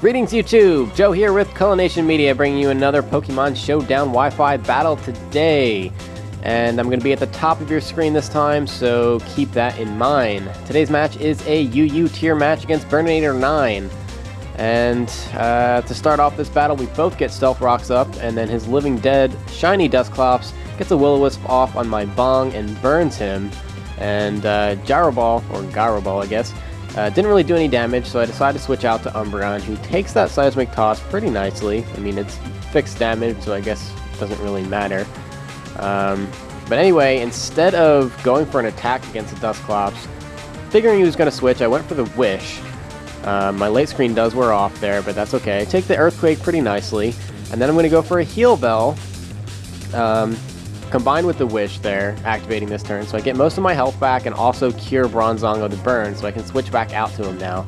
Greetings YouTube! Joe here with Culination Media, bringing you another Pokemon Showdown Wi-Fi battle today. And I'm going to be at the top of your screen this time, so keep that in mind. Today's match is a UU tier match against Burninator 9. And to start off this battle, we both get Stealth Rocks up, and then his Living Dead Shiny Dusclops gets a Will-O-Wisp off on my Bong and burns him. And Gyroball, or Gyroball I guess, didn't really do any damage, so I decided to switch out to Umbreon, who takes that Seismic Toss pretty nicely. I mean, it's fixed damage, so I guess it doesn't really matter. But anyway, instead of going for an attack against the Dusclops, figuring he was going to switch, I went for the Wish. My late screen does wear off there, but that's okay. I take the Earthquake pretty nicely, and then I'm going to go for a Heal Bell, combined with the Wish there, activating this turn, so I get most of my health back and also cure Bronzong to burn, so I can switch back out to him now.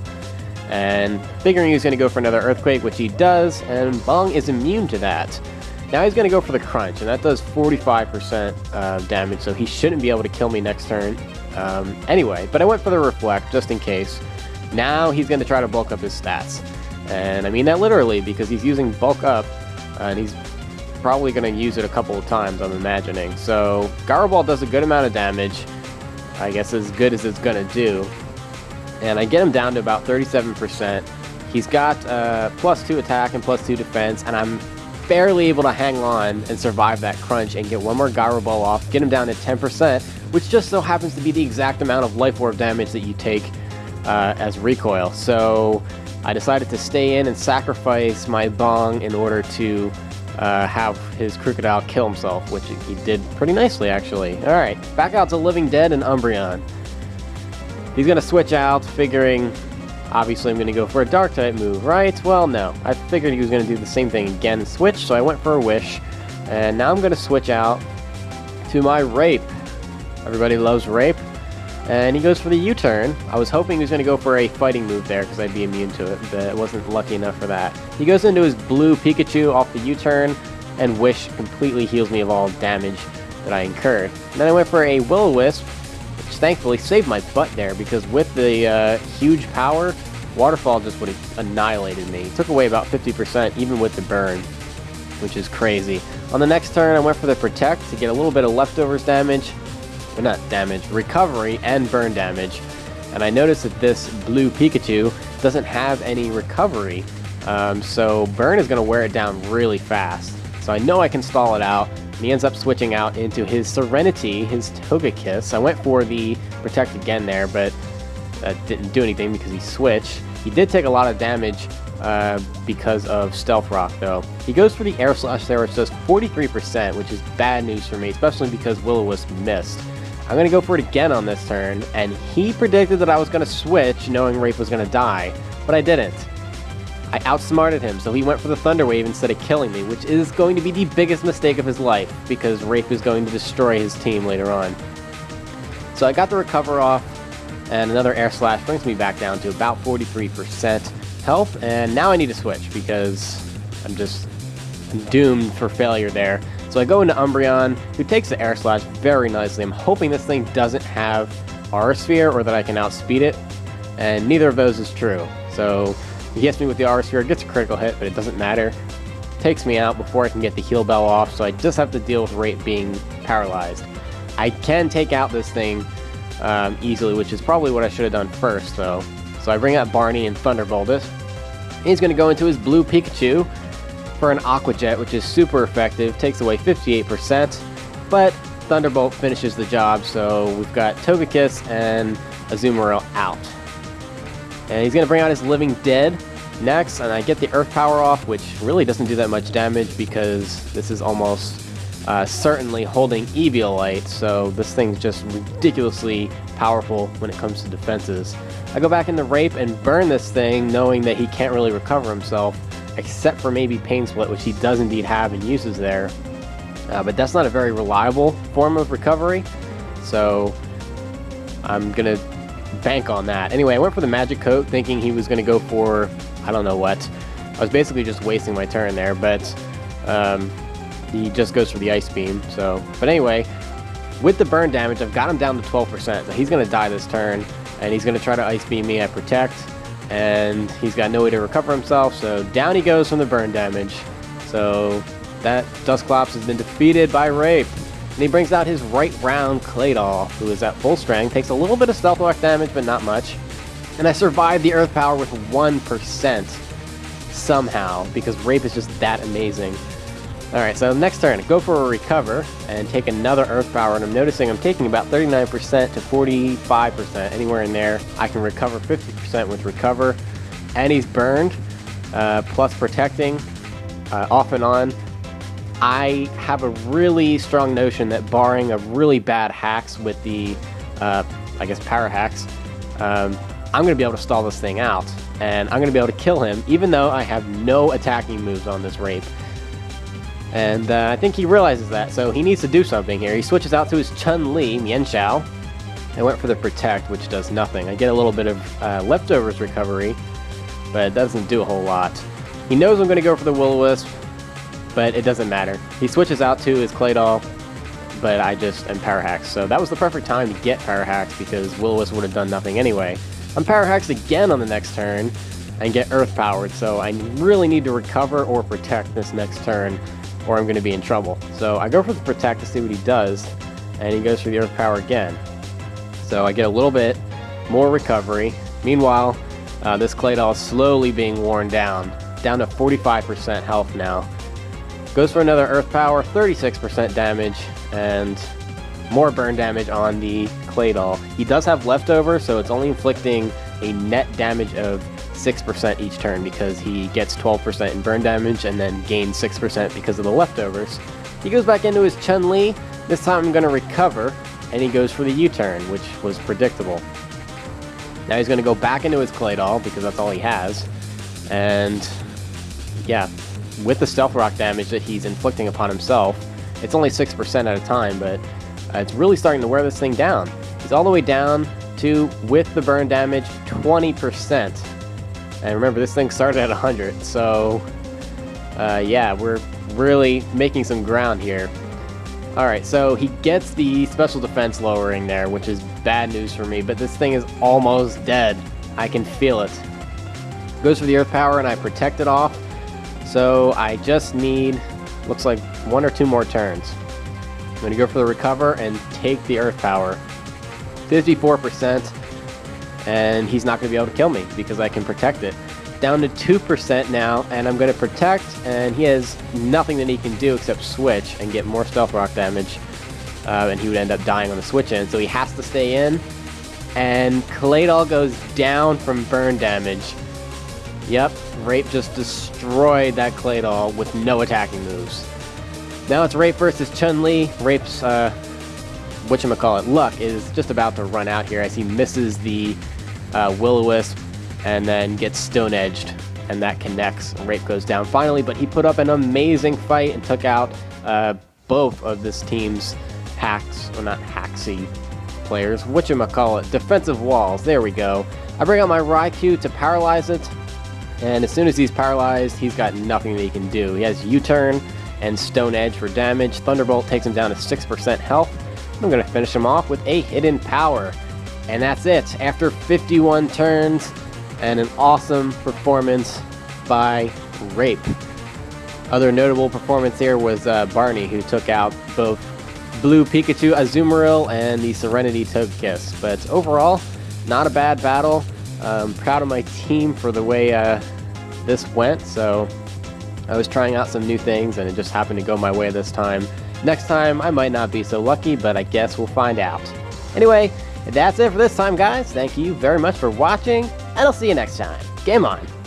And figuring he's going to go for another Earthquake, which he does, and Bong is immune to that. Now he's going to go for the Crunch, and that does 45% damage, so he shouldn't be able to kill me next turn. Anyway, but I went for the Reflect, just in case. Now he's going to try to bulk up his stats. And I mean that literally, because he's using Bulk Up, and he's probably going to use it a couple of times, I'm imagining. So Gyroball does a good amount of damage, I guess as good as it's going to do. And I get him down to about 37%. He's got +2 attack and +2 defense, and I'm barely able to hang on and survive that Crunch and get one more Gyroball off, get him down to 10%, which just so happens to be the exact amount of Life Orb damage that you take as recoil. So I decided to stay in and sacrifice my Bong in order to have his Crocodile kill himself, which he did pretty nicely, actually. Alright, back out to Living Dead and Umbreon. He's going to switch out, figuring, obviously I'm going to go for a Dark-type move, right? Well, no. I figured he was going to do the same thing again and switch, so I went for a Wish. And now I'm going to switch out to my Rape. Everybody loves Rape. And he goes for the U-turn. I was hoping he was going to go for a fighting move there because I'd be immune to it, but I wasn't lucky enough for that. He goes into his blue Pikachu off the U-turn, and Wish completely heals me of all damage that I incurred. And then I went for a Will-O-Wisp, which thankfully saved my butt there, because with the huge power, Waterfall just would have annihilated me. He took away about 50% even with the burn, which is crazy. On the next turn, I went for the Protect to get a little bit of leftovers damage. Or not damage, recovery and burn damage. And I noticed that this blue Pikachu doesn't have any recovery, so burn is going to wear it down really fast. So I know I can stall it out, and he ends up switching out into his Serenity, his Togekiss. I went for the Protect again there, but that didn't do anything because he switched. He did take a lot of damage because of Stealth Rock, though. He goes for the Air Slash there, which does 43%, which is bad news for me, especially because Will-O-Wisp missed. I'm going to go for it again on this turn, and he predicted that I was going to switch, knowing Rape was going to die, but I didn't. I outsmarted him, so he went for the Thunder Wave instead of killing me, which is going to be the biggest mistake of his life, because Rape is going to destroy his team later on. So I got the Recover off, and another Air Slash brings me back down to about 43% health, and now I need to switch, because I'm doomed for failure there. So I go into Umbreon, who takes the Air Slash very nicely. I'm hoping this thing doesn't have Aura Sphere, or that I can outspeed it, and neither of those is true. So he hits me with the Aura Sphere, gets a critical hit, but it doesn't matter. Takes me out before I can get the Heal Bell off, so I just have to deal with Rape being paralyzed. I can take out this thing easily, which is probably what I should have done first, though. So I bring out Barney and Thunderbolt it. He's going to go into his blue Pikachu for an Aqua Jet, which is super effective, takes away 58%, but Thunderbolt finishes the job, so we've got Togekiss and Azumarill out. And he's going to bring out his Living Dead next, and I get the Earth Power off, which really doesn't do that much damage because this is almost certainly holding Eviolite, so this thing's just ridiculously powerful when it comes to defenses. I go back into Rape and burn this thing, knowing that he can't really recover himself, except for maybe Pain Split, which he does indeed have and uses there. But that's not a very reliable form of recovery, so I'm going to bank on that. Anyway, I went for the Magic Coat, thinking he was going to go for, I don't know what. I was basically just wasting my turn there, but he just goes for the Ice Beam. So, but anyway, with the burn damage, I've got him down to 12%. So he's going to die this turn, and he's going to try to Ice Beam me at Protect. and he's got no way to recover himself, so down he goes from the burn damage. So that Dusclops has been defeated by Rape. And he brings out his right round Claydol, who is at full strength, takes a little bit of Stealth Rock damage, but not much. And I survived the Earth Power with 1% somehow, because Rape is just that amazing. Alright, so next turn, go for a Recover, and take another Earth Power, and I'm noticing I'm taking about 39% to 45%, anywhere in there. I can recover 50% with Recover, and he's burned, plus Protecting, off and on. I have a really strong notion that barring a really bad hacks with the, I guess, Para Hacks, I'm going to be able to stall this thing out, and I'm going to be able to kill him, even though I have no attacking moves on this Rape. And I think he realizes that, so he needs to do something here. He switches out to his Chun Li, Mienshao, and went for the Protect, which does nothing. I get a little bit of Leftovers recovery, but it doesn't do a whole lot. He knows I'm going to go for the Will-O-Wisp, but it doesn't matter. He switches out to his Claydol, but I just am Power Hacks. So that was the perfect time to get Power Hacks because Will-O-Wisp would have done nothing anyway. I'm Power Hacks again on the next turn and get Earth Powered, so I really need to recover or protect this next turn or I'm going to be in trouble. So I go for the Protect to see what he does, and he goes for the Earth Power again. So I get a little bit more recovery. Meanwhile, this Claydol is slowly being worn down to 45% health now. Goes for another Earth Power, 36% damage, and more burn damage on the Claydol. He does have Leftover, so it's only inflicting a net damage of 6% each turn because he gets 12% in burn damage and then gains 6% because of the Leftovers. He goes back into his Chun Li. This time I'm going to recover, and he goes for the U-turn, which was predictable. Now he's going to go back into his Claydol because that's all he has. And yeah, with the Stealth Rock damage that he's inflicting upon himself, it's only 6% at a time, but it's really starting to wear this thing down. He's all the way down to, with the burn damage, 20%. And remember, this thing started at 100, so yeah, we're really making some ground here. Alright, so he gets the special defense lowering there, which is bad news for me, but this thing is almost dead. I can feel it. Goes for the Earth Power, and I protect it off. So I just need, looks like 1 or 2 more turns. I'm going to go for the Recover and take the Earth Power. 54%, and he's not going to be able to kill me because I can protect it. Down to 2% now, and I'm going to protect, and he has nothing that he can do except switch and get more Stealth Rock damage, and he would end up dying on the switch in, so he has to stay in, and Claydol goes down from burn damage. Yep, Rape just destroyed that Claydol with no attacking moves. Now it's Rape versus Chun Li. Rape's, whatchamacallit, luck is just about to run out here as he misses the Will-O-Wisp and then gets Stone Edged, and that connects. Rape goes down finally, but he put up an amazing fight and took out both of this team's hacks, or not hacksy players, whatchamacallit, defensive walls. There we go. I bring out my Raikou to paralyze it. And as soon as he's paralyzed, he's got nothing that he can do. He has U-turn and Stone Edge for damage. Thunderbolt takes him down to 6% health. I'm going to finish him off with a Hidden Power. And that's it. After 51 turns and an awesome performance by Rape. Other notable performance here was Barney, who took out both Blue Pikachu Azumarill and the Serenity Togekiss. But overall, not a bad battle. Proud of my team for the way this went, so I was trying out some new things and it just happened to go my way this time. Next time I might not be so lucky, but I guess we'll find out. Anyway, that's it for this time, guys. Thank you very much for watching, and I'll see you next time. Game on!